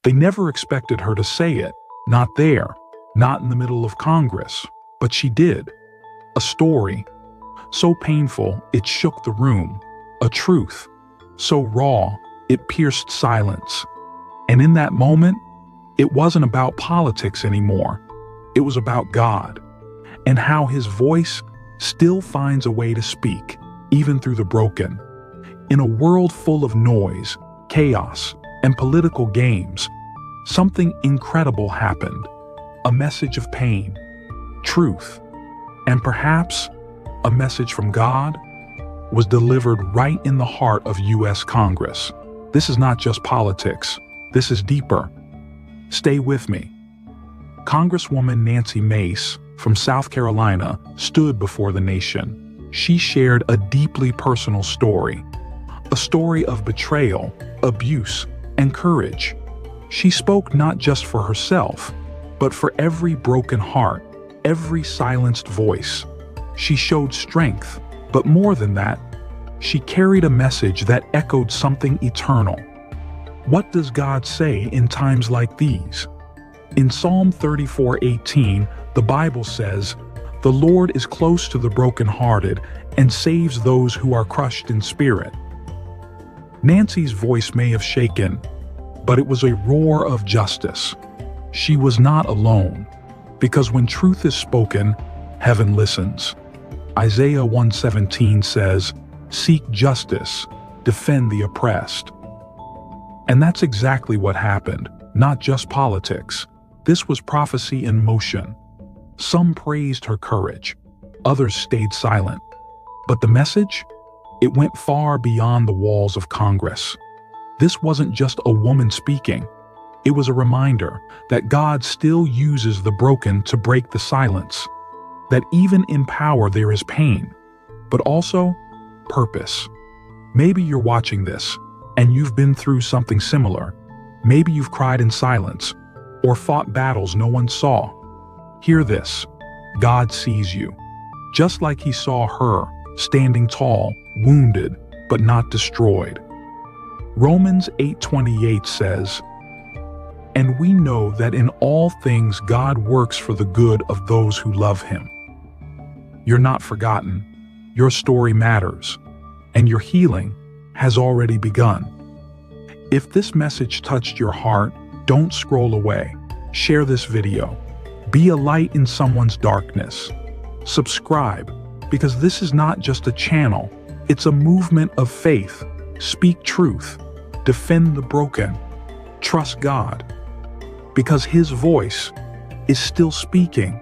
They never expected her to say it. Not there, not in the middle of Congress. But she did. A story, so painful it shook the room. A truth, so raw it pierced silence. And in that moment, it wasn't about politics anymore. It was about God, and how His voice still finds a way to speak, even through the broken. In a world full of noise, chaos, and political games, something incredible happened. A message of pain, truth, and perhaps a message from God was delivered right in the heart of U.S. Congress. This is not just politics. This is deeper. Stay with me. Congresswoman Nancy Mace from South Carolina stood before the nation. She shared a deeply personal story, a story of betrayal, abuse, and courage. She spoke not just for herself, but for every broken heart, every silenced voice. She showed strength, but more than that, she carried a message that echoed something eternal. What does God say in times like these? In Psalm 34:18, the Bible says, "The Lord is close to the brokenhearted and saves those who are crushed in spirit." Nancy's voice may have shaken, but it was a roar of justice. She was not alone, because when truth is spoken, heaven listens. Isaiah 1:17 says, "Seek justice, defend the oppressed." And that's exactly what happened, not just politics. This was prophecy in motion. Some praised her courage, others stayed silent. But the message? It went far beyond the walls of Congress. This wasn't just a woman speaking. It was a reminder that God still uses the broken to break the silence. That even in power there is pain, but also purpose. Maybe you're watching this, and you've been through something similar. Maybe you've cried in silence, or fought battles no one saw. Hear this. God sees you, just like He saw her, standing tall, wounded, but not destroyed. Romans 8:28 says, "And we know that in all things God works for the good of those who love Him." You're not forgotten. Your story matters, and your healing has already begun. If this message touched your heart, don't scroll away. Share this video. Be a light in someone's darkness. Subscribe, because this is not just a channel, it's a movement of faith. Speak truth. Defend the broken. Trust God, because His voice is still speaking.